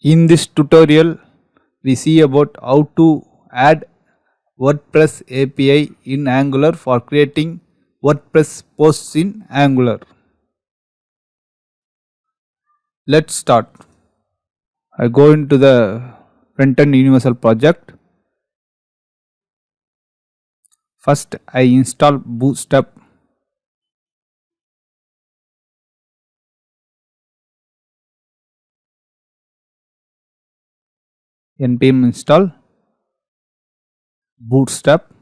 In this tutorial, we see about how to add WordPress API in Angular for creating WordPress posts in Angular. Let's start. I go into the Frontend Universal project. First, I install Bootstrap. npm install Bootstrap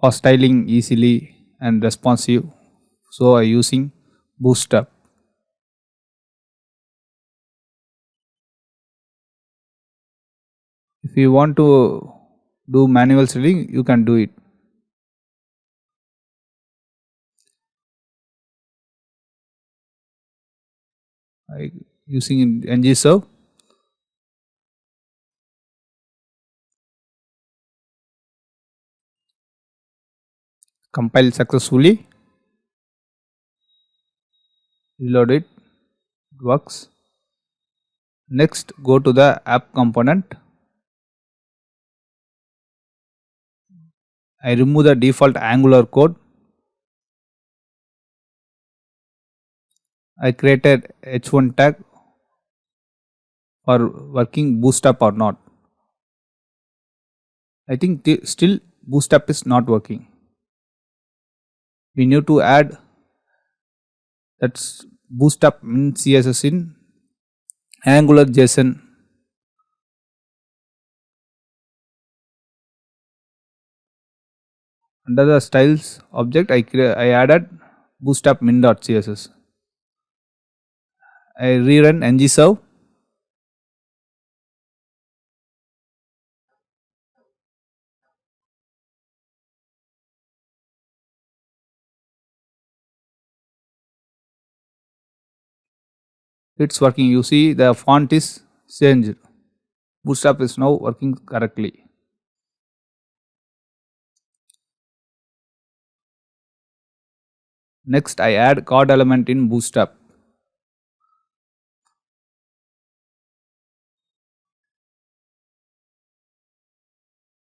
for styling easily and responsive. So I using Bootstrap. If you want to do manual styling, you can do it. I using ngserve. Compile successfully. Reload it. It works. Next, go to the app component. I remove the default Angular code. I created h1 tag for working Bootstrap or not. I think still Bootstrap is not working. We need to add that's Bootstrap in CSS in Angular JSON. Under the styles object, I added Bootstrap min.css. I rerun ngserve. It's working. You see the font is changed. Bootstrap is now working correctly. Next, I add card element in Bootstrap.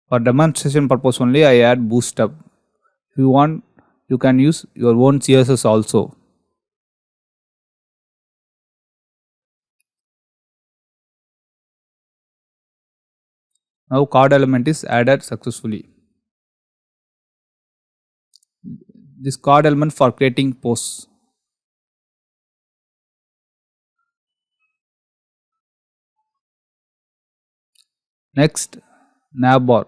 For demonstration purpose only, I add Bootstrap. If you want, you can use your own CSS also. Now card element is added successfully. This card element for creating posts. Next, navbar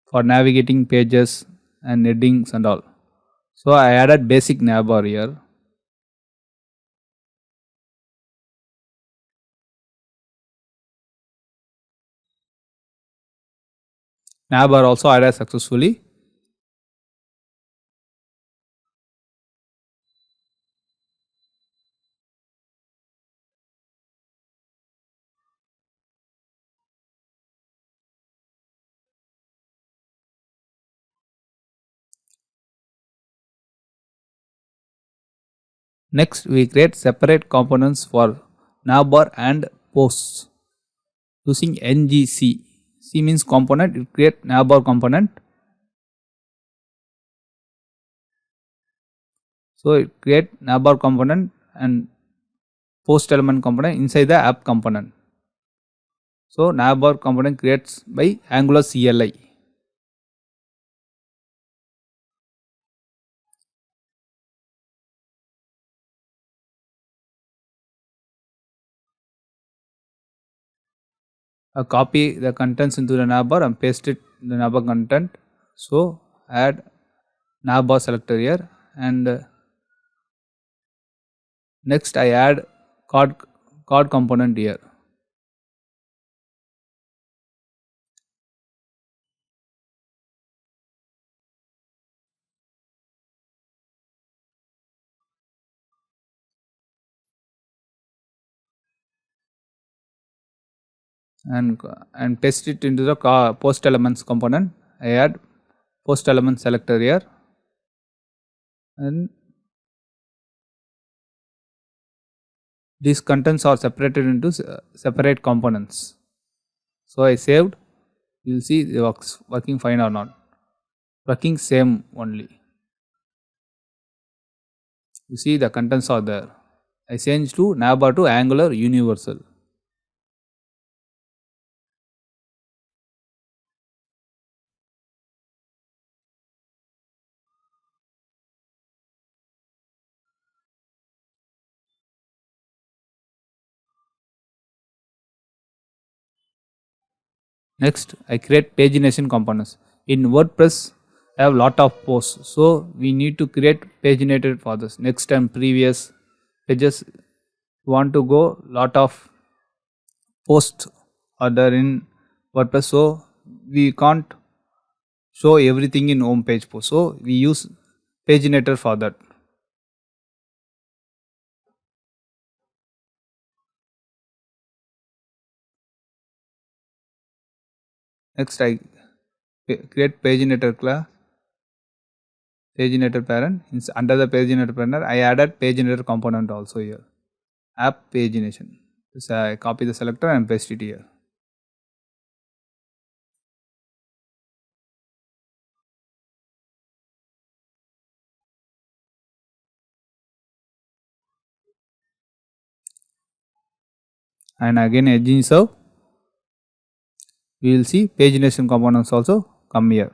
for navigating pages and headings and all. So I added basic navbar here. Navbar also added successfully. Next, we create separate components for navbar and posts using ngc. C means component, you create navbar component. So it create navbar component and post element component inside the app component. So navbar component creates by Angular CLI. I copy the contents into the navbar and paste it in the navbar content. So add navbar selector here, and next I add card component here. And paste it into the post elements component. I add post element selector here, and these contents are separated into separate components. So I saved. You'll see it works working fine or not. Working same only. You see the contents are there. I changed to navbar to Angular universal. Next, I create pagination components. In WordPress, I have lot of posts, so we need to create paginated for this. Next and previous pages, want to go lot of posts are there in WordPress, so we can't show everything in home page post. So we use paginator for that. Next, I create paginator class, paginator parent. Under the paginator parent, I added paginator component also here. App pagination. So I copy the selector and paste it here. And again edge insert, we will see pagination components also come here.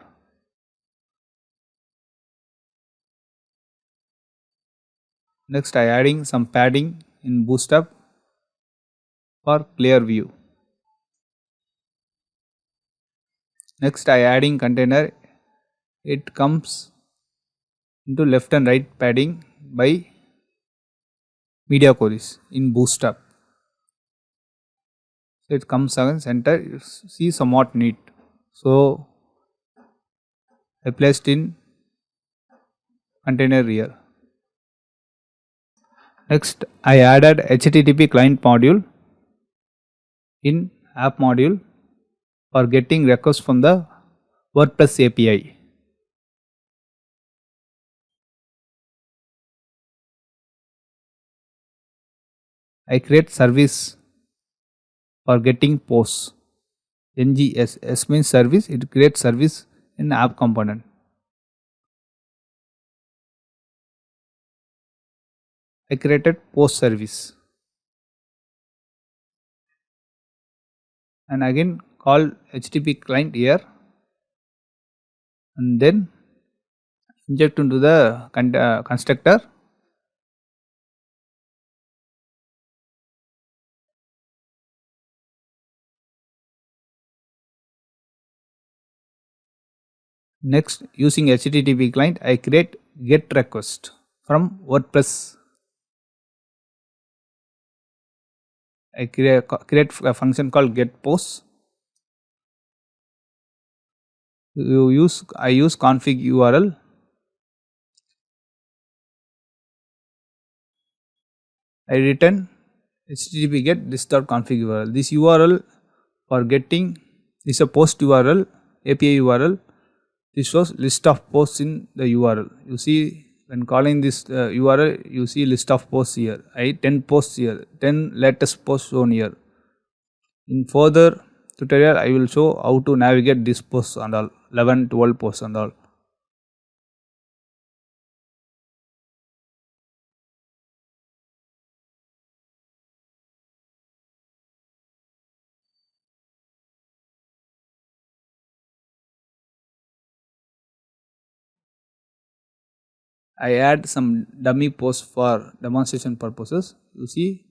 Next, I adding some padding in Bootstrap for clear view. Next, I adding container. It comes into left and right padding by media queries in Bootstrap. So it comes again center. You see somewhat neat. So I placed in container here. Next, I added HTTP client module in app module for getting requests from the WordPress API. I create service for getting posts. NGS, S means service, it creates service in app component. I created post service and again call HTTP client here and then inject into the constructor. Next, using HTTP client, I create get request from WordPress. I create a function called get posts. I use config URL. I return HTTP get this.config URL. This URL for getting is a post URL, API URL. This shows list of posts in the URL. You see when calling this URL, you see list of posts here. 10 posts here, 10 latest posts shown here. In further tutorial, I will show how to navigate these posts and all, 11, 12 posts and all. I add some dummy posts for demonstration purposes. You see,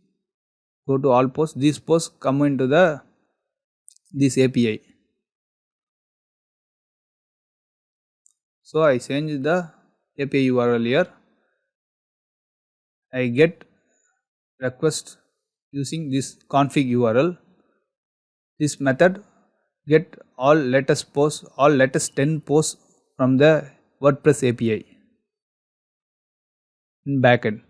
go to all posts. These posts come into this API. So I change the API URL here. I get request using this config URL. This method get all latest posts, all latest 10 posts from the WordPress API in backend.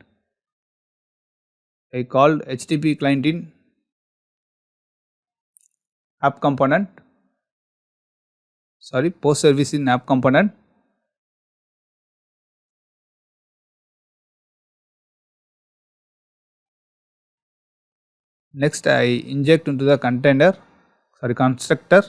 I called HTTP client in app component, post service in app component. Next I inject into the constructor.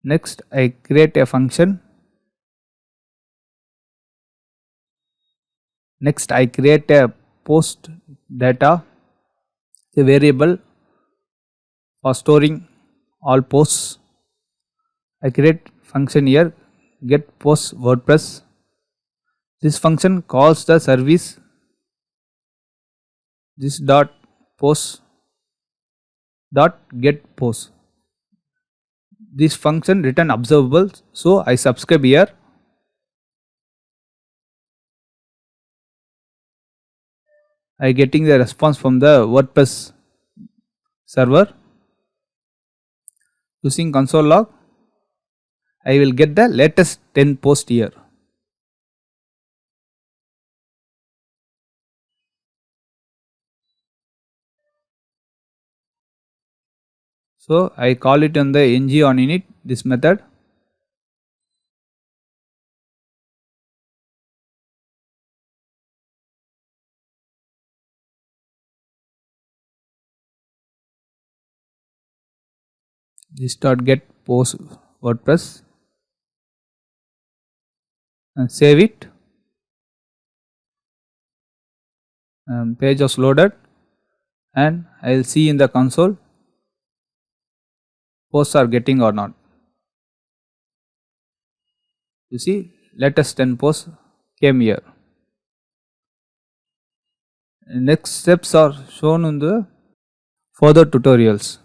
Next I create a function. Next I create a post data, a variable for storing all posts. I create function here, get post WordPress. This function calls the service this dot post dot get post. This function return observables, so I subscribe here. I getting the response from the WordPress server. Using console log, I will get the latest 10 post here. So I call it on the ng on init, this method. This dot get post WordPress and save it. Page was loaded and I will see in the console posts are getting or not. You see latest 10 posts came here. Next steps are shown in the further tutorials.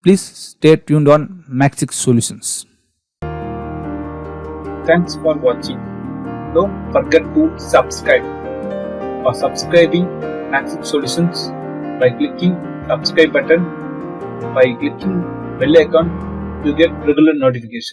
Please stay tuned on Maxix Solutions. Thanks for watching. Don't forget to subscribe or subscribing Maxix Solutions by clicking subscribe button. By clicking bell icon, you get regular notification.